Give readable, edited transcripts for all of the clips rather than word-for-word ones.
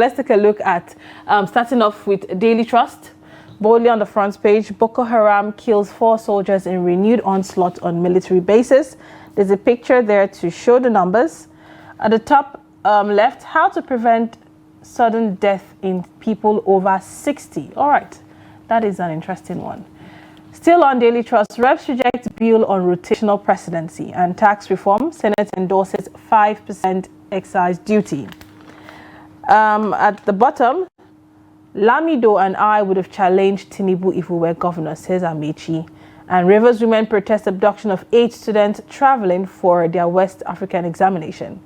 Let's take a look at starting off with Daily Trust. Boldly on the front page, Boko Haram kills 4 soldiers in renewed onslaught on military bases. There's a picture there to show the numbers. At the top left, how to prevent sudden death in people over 60. All right, that is an interesting one. Still on Daily Trust, reps reject bill on rotational presidency and tax reform. Senate endorses 5% excise duty. At the bottom, Lamido and I would have challenged Tinubu if we were governor, says Amechi. And Rivers women protest abduction of 8 students traveling for their West African examination.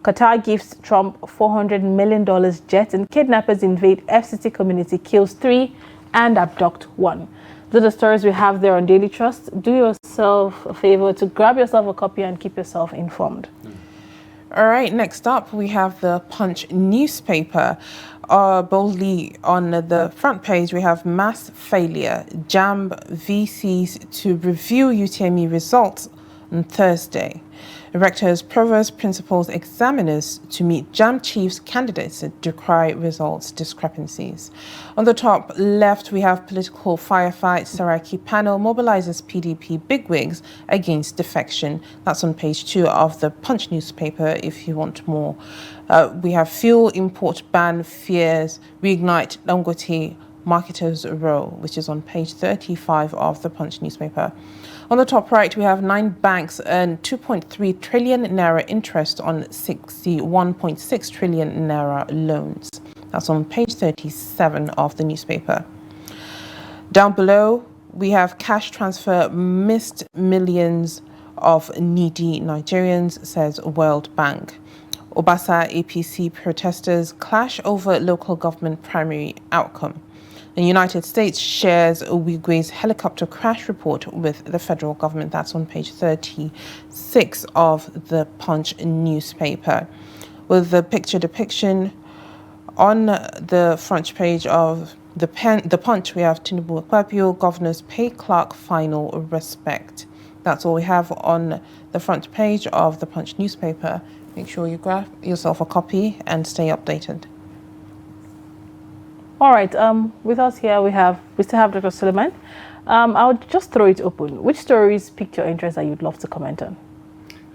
Qatar gives Trump $400 million jet, and kidnappers invade FCT community, kills 3 and abduct 1. Those are the stories we have there on Daily Trust. Do yourself a favor to grab yourself a copy and keep yourself informed. All right, next up, we have the Punch newspaper. Boldly on the front page, we have mass failure. JAMB VCs to review UTME results on Thursday. Rectors, provosts, principals, examiners to meet JAMB chiefs candidates decry results discrepancies. On the top left, we have political firefight. Saraki panel mobilizes PDP bigwigs against defection. That's on page 2 of the Punch newspaper if you want more. We have fuel import ban fears, reignite Dangote marketers row, which is on page 35 of the Punch newspaper. On the top right, we have 9 banks earn 2.3 trillion naira interest on 61.6 trillion naira loans. That's on page 37 of the newspaper. Down below, we have cash transfer missed millions of needy Nigerians, says World Bank. Obasa APC protesters clash over local government primary outcome. The United States shares Uwigwe's helicopter crash report with the federal government. That's on page 36 of the Punch newspaper. With the picture depiction on the front page of the Punch, we have Tinubu Akpabio, governors pay clerk final respect. That's all we have on the front page of the Punch newspaper. Make sure you grab yourself a copy and stay updated. All right, with us here, we still have Dr. Suleiman. I'll just throw it open. Which stories piqued your interest that you'd love to comment on?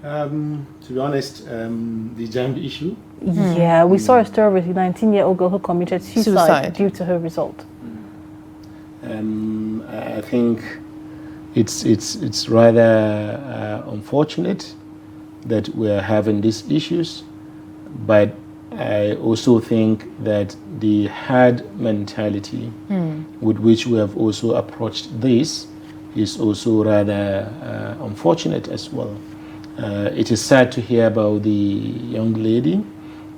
To be honest, the JAMB issue. Yeah, we saw a story with a 19-year-old girl who committed suicide due to her result. I think it's rather unfortunate that we're having these issues, but I also think that the hard mentality with which we have also approached this is also rather unfortunate as well. It is sad to hear about the young lady,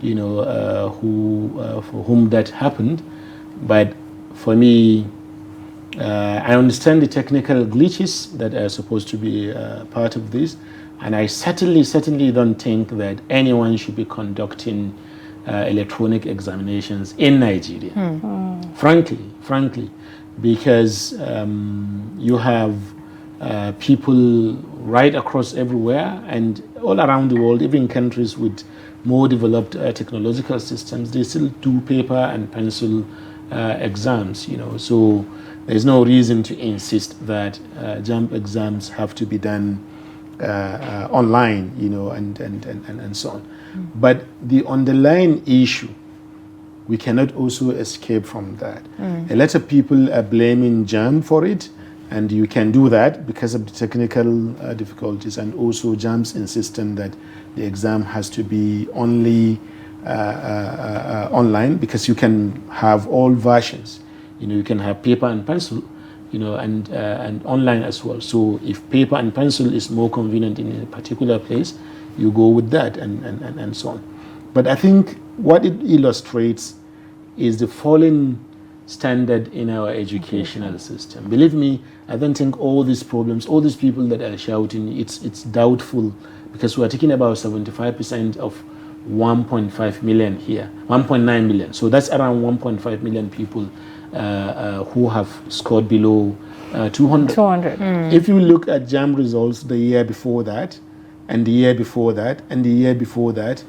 for whom that happened. But for me, I understand the technical glitches that are supposed to be part of this, and I certainly don't think that anyone should be conducting electronic examinations in Nigeria. Frankly, because you have people right across everywhere and all around the world, even countries with more developed technological systems, they still do paper and pencil exams, so there's no reason to insist that JAMB exams have to be done online, and so on. But the underlying issue, we cannot also escape from that. A lot of people are blaming JAMB for it, and you can do that because of the technical difficulties, and also JAMB's insisting that the exam has to be only online, because you can have all versions. You can have paper and pencil, and online as well. So if paper and pencil is more convenient in a particular place, you go with that, and so on. But I think what it illustrates is the falling standard in our educational system. Believe me, I don't think all these problems, all these people that are shouting, it's doubtful, because we're talking about 75% of 1.5 million here, 1.9 million. So that's around 1.5 million people who have scored below 200. If you look at JAMB results the year before that, and the year before that, and the year before that,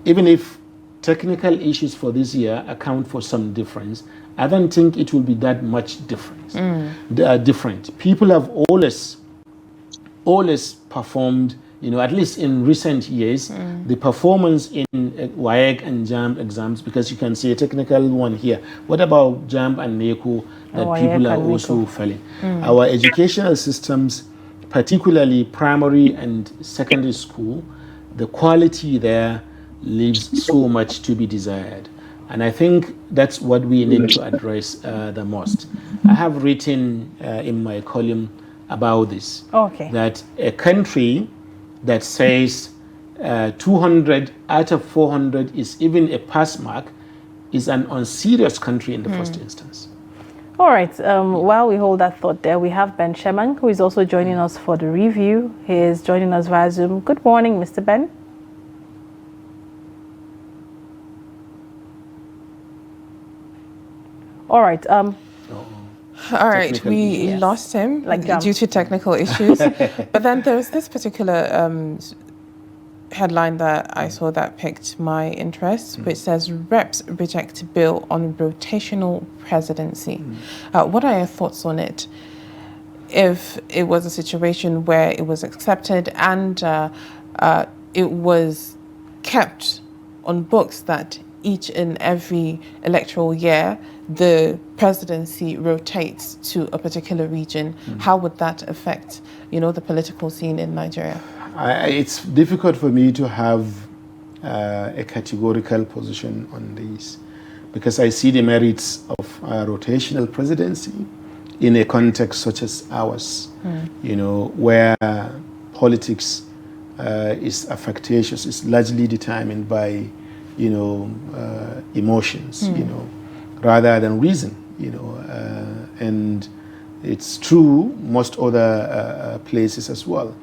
even if technical issues for this year account for some difference, I don't think it will be that much difference. They are different. People have always performed, at least in recent years, the performance in WAEC and JAMB exams, because you can see a technical one here. What about JAMB and NECO that people are also failing? Our educational systems, particularly primary and secondary school, the quality there leaves so much to be desired. And I think that's what we need to address the most. I have written in my column about this, that a country that says 200 out of 400 is even a pass mark is an unserious country in the first instance. All right, while we hold that thought there, we have Ben Shemang, who is also joining us for the review. He is joining us via Zoom. Good morning, Mr. Ben. All right. All right, we lost him due to technical issues. But then there's this particular headline that I saw that piqued my interest, which says, Reps reject bill on rotational presidency. What are your thoughts on it? If it was a situation where it was accepted and it was kept on books that each and every electoral year the presidency rotates to a particular region, how would that affect, the political scene in Nigeria? It's difficult for me to have a categorical position on this, because I see the merits of rotational presidency in a context such as ours, where politics is affectatious, is largely determined by, emotions, rather than reason, and it's true most other places as well.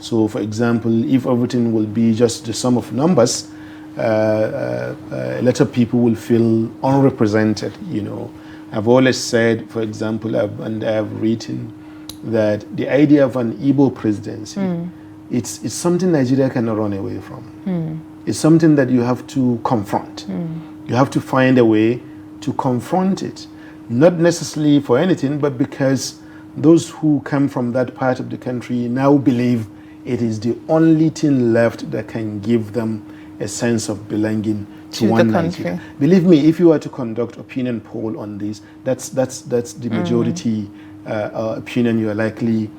So, for example, if everything will be just the sum of numbers, a lot of people will feel unrepresented, I've always said, for example, and I've written that the idea of an Igbo presidency, it's something Nigeria cannot run away from. It's something that you have to confront. You have to find a way to confront it, not necessarily for anything, but because those who come from that part of the country now believe it is the only thing left that can give them a sense of belonging to one Nigeria. Believe me, if you were to conduct opinion poll on this, that's the majority opinion you are likely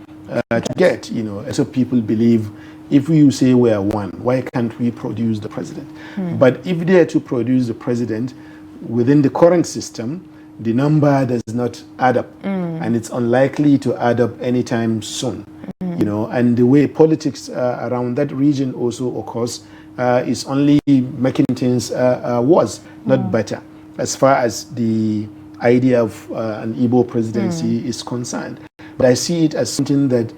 to get. So people believe, if you say we are one, why can't we produce the president? But if they are to produce the president within the current system, the number does not add up, and it's unlikely to add up anytime soon. And the way politics around that region also occurs is only making things worse, not better, as far as the idea of an Igbo presidency is concerned. But I see it as something that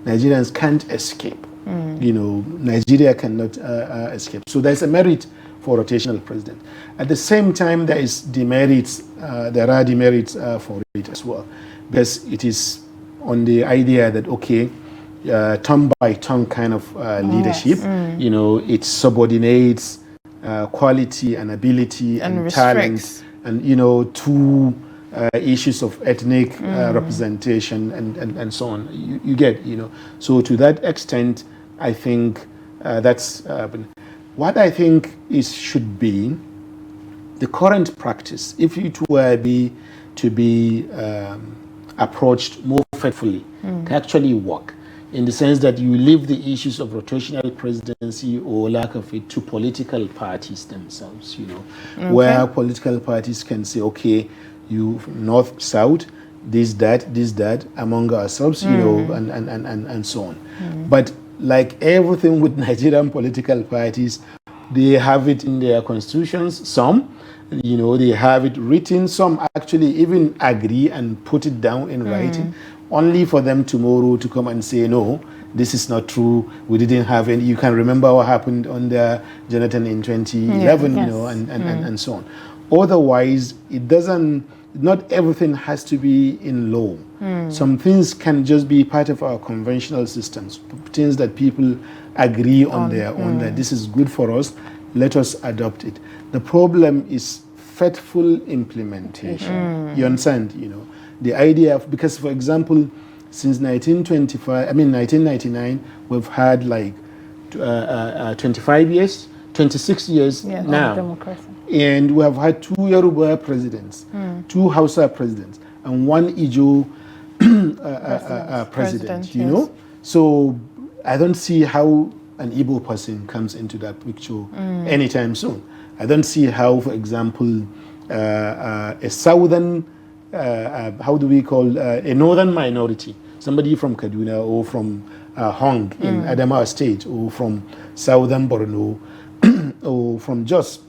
Nigerians can't escape. Nigeria cannot escape. So there's a merit for rotational president. At the same time, there are demerits for it as well, because it is on the idea that, turn by turn kind of leadership, it subordinates quality and ability and talent, and to issues of ethnic representation and so on. You get, so to that extent, I think that's what I think should be the current practice, if it were to be approached more faithfully, can actually work, in the sense that you leave the issues of rotational presidency or lack of it to political parties themselves, where political parties can say, you north, south, this, that, among ourselves, and so on. But like everything with Nigerian political parties, they have it in their constitutions, some, they have it written, some actually even agree and put it down in writing, only for them tomorrow to come and say, no, this is not true, we didn't have any. You can remember what happened under Jonathan in 2011, and so on. Otherwise, it doesn't, not everything has to be in law. Some things can just be part of our conventional systems, things that people agree on their own, that this is good for us, let us adopt it. The problem is faithful implementation. You understand? You know, the idea of, because for example, since 1999, we've had like 25 years, 26 years now. Democracy. And we have had 2 Yoruba presidents, 2 Hausa presidents, and 1 Ijo president, you know? So I don't see how an Igbo person comes into that picture anytime soon. I don't see how, for example, a southern, how do we call, a northern minority, somebody from Kaduna or from Hong in Adamawa State or from southern Borno or from Jos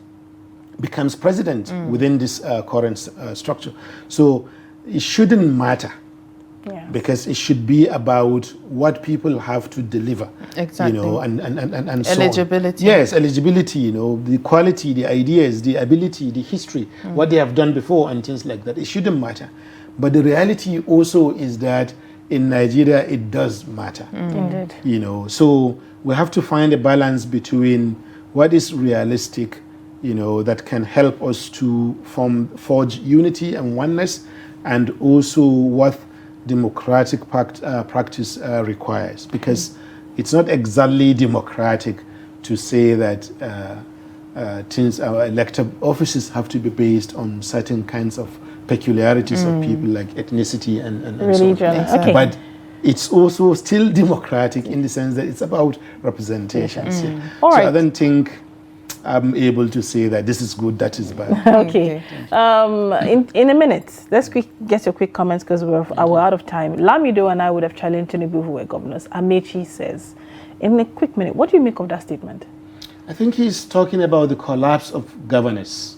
becomes president within this current structure. So it shouldn't matter. Yeah. Because it should be about what people have to deliver, exactly. You know, and eligibility. So on. Yes, eligibility, you know, the quality, the ideas, the ability, the history, what they have done before and things like that. It shouldn't matter. But the reality also is that in Nigeria, it does matter. Indeed. You know, so we have to find a balance between what is realistic, you know, that can help us to forge unity and oneness, and also what democratic practice requires, because it's not exactly democratic to say that our elected offices have to be based on certain kinds of peculiarities of people, like ethnicity and religion. so on. Exactly. Okay. But it's also still democratic in the sense that it's about representation. All right. So I don't think I'm able to say that this is good, that is bad. Okay. In a minute, let's get your quick comments because we're out of time. Lamido and I would have challenged Tinubu, who were governors. Amechi says, in a quick minute, what do you make of that statement? I think he's talking about the collapse of governance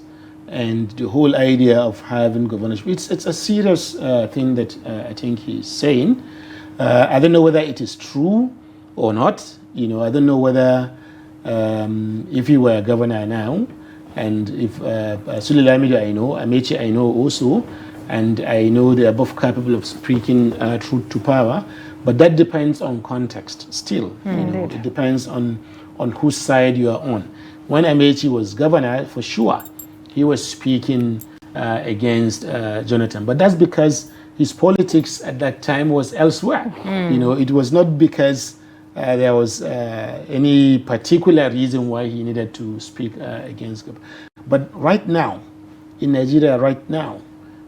and the whole idea of having governance. It's a serious thing that I think he's saying. I don't know whether it is true or not. You know, I don't know whether if he were a governor now, and if Sule Lamido I know, Amechi I know also, and I know they are both capable of speaking truth to power, but that depends on context still. You know, it depends on whose side you are on. When Amechi was governor, for sure, he was speaking against Jonathan, but that's because his politics at that time was elsewhere. You know, it was not because there was any particular reason why he needed to speak against government. But right now, in Nigeria right now,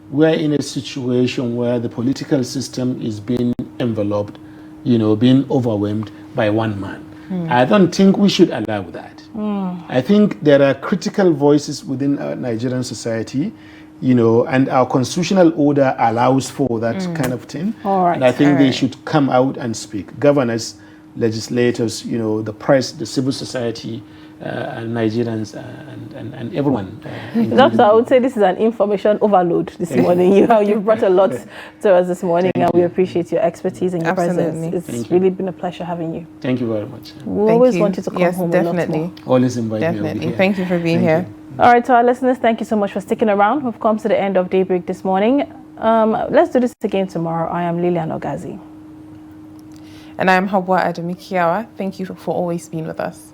we're in a situation where the political system is being enveloped, you know, being overwhelmed by one man. I don't think we should allow that. I think there are critical voices within our Nigerian society, you know, and our constitutional order allows for that kind of thing. All right. And I think they should come out and speak. Governors, legislators, you know, the press, the civil society, and Nigerians, and everyone. Doctor, I would say this is an information overload this morning. You've brought a lot to us this morning, and we appreciate your expertise and your presence. It's really been a pleasure having you. Thank you very much. We always want you to come home definitely. a lot more. Always invite me over here. Thank you for being here. All right, to our listeners, thank you so much for sticking around. We've come to the end of Daybreak this morning. Let's do this again tomorrow. I am Lilian Ogazi. And I'm Habwa Ademikiawa. Thank you for always being with us.